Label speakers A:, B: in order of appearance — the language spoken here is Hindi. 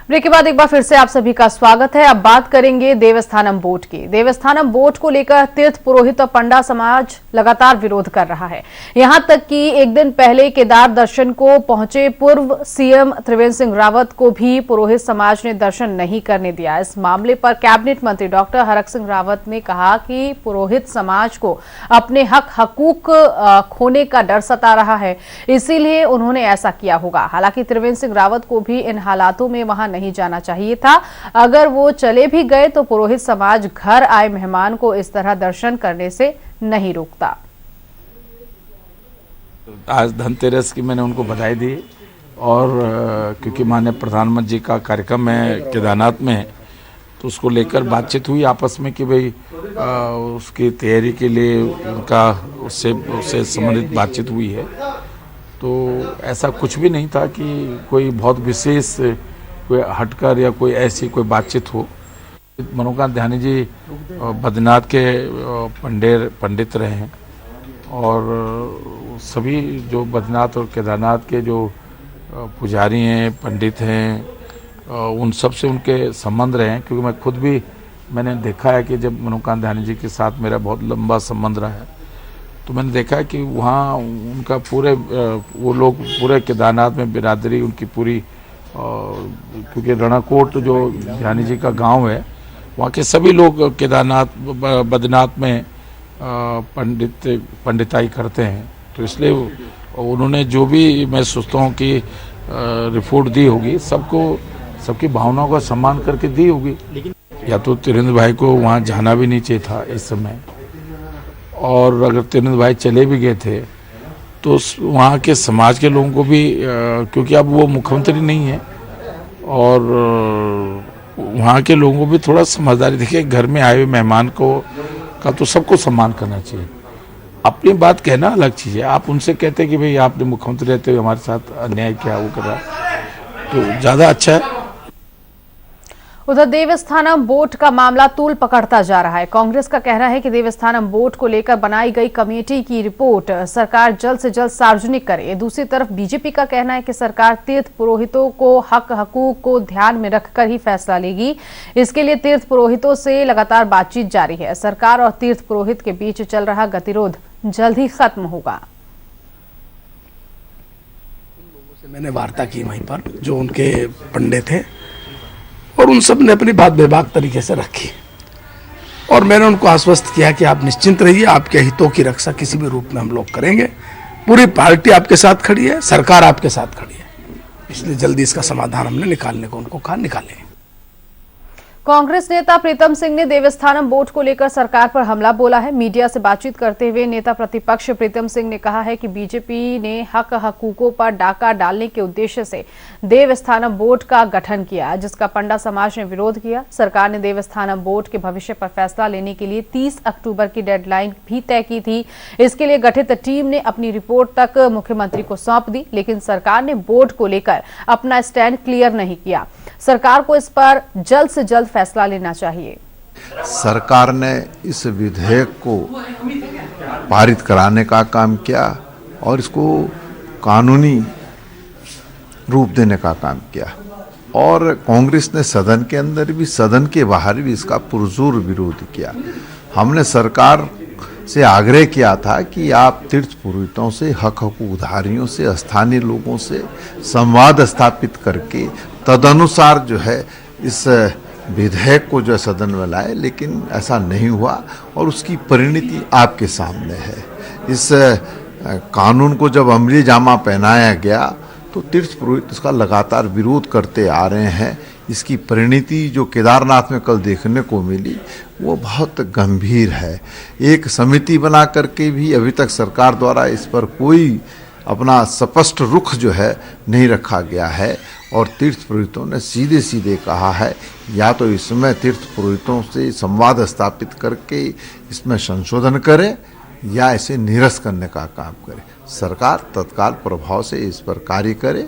A: ब्रेक के बाद एक बार फिर से आप सभी का स्वागत है। अब बात करेंगे देवस्थानम बोर्ड की। देवस्थानम बोर्ड को लेकर तीर्थ पुरोहित और पंडा समाज लगातार विरोध कर रहा है। यहां तक कि एक दिन पहले केदार दर्शन को पहुंचे पूर्व सीएम त्रिवेंद्र सिंह रावत को भी पुरोहित समाज ने दर्शन नहीं करने दिया। इस मामले पर कैबिनेट मंत्री डॉक्टर हरक सिंह रावत ने कहा कि पुरोहित समाज को अपने हक हकूक खोने का डर सता रहा है, इसीलिए उन्होंने ऐसा किया होगा। हालांकि त्रिवेंद्र सिंह रावत को भी इन हालातों में वहां नहीं जाना चाहिए था। अगर वो चले भी गए तो पुरोहित समाज घर आए मेहमान को इस तरह दर्शन करने से नहीं रोकता।
B: आज धनतेरस की मैंने उनको बधाई दी और क्योंकि माननीय प्रधानमंत्री जी का कार्यक्रम है केदारनाथ में, तो उसको लेकर बातचीत हुई आपस में कि भाई उसकी तैयारी के लिए उनका उससे संबंधित बातचीत हुई है। तो ऐसा कुछ भी नहीं था कि कोई बहुत विशेष कोई हटकर या कोई ऐसी कोई बातचीत हो। मनोकांत ध्यानी जी बद्रीनाथ के पंडित रहे हैं और सभी जो बद्रीनाथ और केदारनाथ के जो पुजारी हैं, पंडित हैं, उन सब से उनके संबंध रहे हैं। क्योंकि मैं खुद भी मैंने देखा है कि जब मनोकांत ध्यानी जी के साथ मेरा बहुत लंबा संबंध रहा है, तो मैंने देखा है कि वहाँ उनका पूरे वो लोग पूरे केदारनाथ में बिरादरी उनकी पूरी, क्योंकि रणाकोट जो ध्यानी जी का गांव है, वहाँ के सभी लोग केदारनाथ बद्रीनाथ में पंडिताई करते हैं। तो इसलिए उन्होंने जो भी मैं सोचता हूँ कि रिपोर्ट दी होगी, सबकी भावनाओं का सम्मान करके दी होगी। या तो त्रिवेंद्र भाई को वहाँ जाना भी नहीं चाहिए था इस समय, और अगर त्रिवेंद्र भाई चले भी गए थे तो वहाँ के समाज के लोगों को भी, क्योंकि अब वो मुख्यमंत्री नहीं है, और वहाँ के लोगों को भी थोड़ा समझदारी, देखिए घर में आए हुए मेहमान का तो सबको सम्मान करना चाहिए। अपनी बात कहना अलग चीज़ है। आप उनसे कहते हैं कि भाई आपने मुख्यमंत्री रहते हुए हमारे साथ अन्याय किया, वो कर रहा, तो ज़्यादा अच्छा है।
A: उधर देवस्थानम बोर्ड का मामला तूल पकड़ता जा रहा है। कांग्रेस का कहना है कि देवस्थानम बोर्ड को लेकर बनाई गई कमेटी की रिपोर्ट सरकार जल्द से जल्द सार्वजनिक करे। दूसरी तरफ बीजेपी का कहना है कि सरकार तीर्थ पुरोहितों को हक हकूक को ध्यान में रखकर ही फैसला लेगी। इसके लिए तीर्थ पुरोहितों से लगातार बातचीत जारी है। सरकार और तीर्थ पुरोहित के बीच चल रहा गतिरोध जल्द ही खत्म होगा।
C: मैंने वार्ता की वहीं पर, जो उनके पंडित थे, और उन सब ने अपनी बात बेबाक तरीके से रखी, और मैंने उनको आश्वस्त किया कि आप निश्चिंत रहिए, आपके हितों की रक्षा किसी भी रूप में हम लोग करेंगे। पूरी पार्टी आपके साथ खड़ी है, सरकार आपके साथ खड़ी है, इसलिए जल्दी इसका समाधान हमने निकालने को उनको कहा, निकालेंगे।
A: कांग्रेस नेता प्रीतम सिंह ने देवस्थानम बोर्ड को लेकर सरकार पर हमला बोला है। मीडिया से बातचीत करते हुए नेता प्रतिपक्ष प्रीतम सिंह ने कहा है कि बीजेपी ने हक हकूकों पर डाका डालने के उद्देश्य से देवस्थानम बोर्ड का गठन किया, जिसका पंडा समाज ने विरोध किया। सरकार ने देवस्थानम बोर्ड के भविष्य पर फैसला लेने के लिए 30 अक्टूबर की डेडलाइन भी तय की थी। इसके लिए गठित टीम ने अपनी रिपोर्ट तक मुख्यमंत्री को सौंप दी, लेकिन सरकार ने बोर्ड को लेकर अपना स्टैंड क्लियर नहीं किया। सरकार को इस पर जल्द से जल्द फैसला लेना चाहिए।
D: सरकार ने इस विधेयक को पारित कराने का काम किया और इसको कानूनी रूप देने का काम किया, और कांग्रेस ने सदन के अंदर भी सदन के बाहर भी इसका पुरजोर विरोध किया। हमने सरकार से आग्रह किया था कि आप तीर्थ पुरोहितों से, हक हकूकधारियों से, स्थानीय लोगों से संवाद स्थापित करके तदनुसार जो है इस विधेयक को जो सदन में लाए, लेकिन ऐसा नहीं हुआ और उसकी परिणति आपके सामने है। इस कानून को जब अमली जामा पहनाया गया तो तीर्थ पुरोहित इसका लगातार विरोध करते आ रहे हैं। इसकी परिणति जो केदारनाथ में कल देखने को मिली वो बहुत गंभीर है। एक समिति बना करके भी अभी तक सरकार द्वारा इस पर कोई अपना स्पष्ट रुख जो है नहीं रखा गया है, और तीर्थ पुरोहितों ने सीधे सीधे कहा है या तो इसमें तीर्थ पुरोहितों से संवाद स्थापित करके इसमें संशोधन करे या इसे निरस्त करने का काम करे। सरकार तत्काल प्रभाव से इस पर कार्य करे।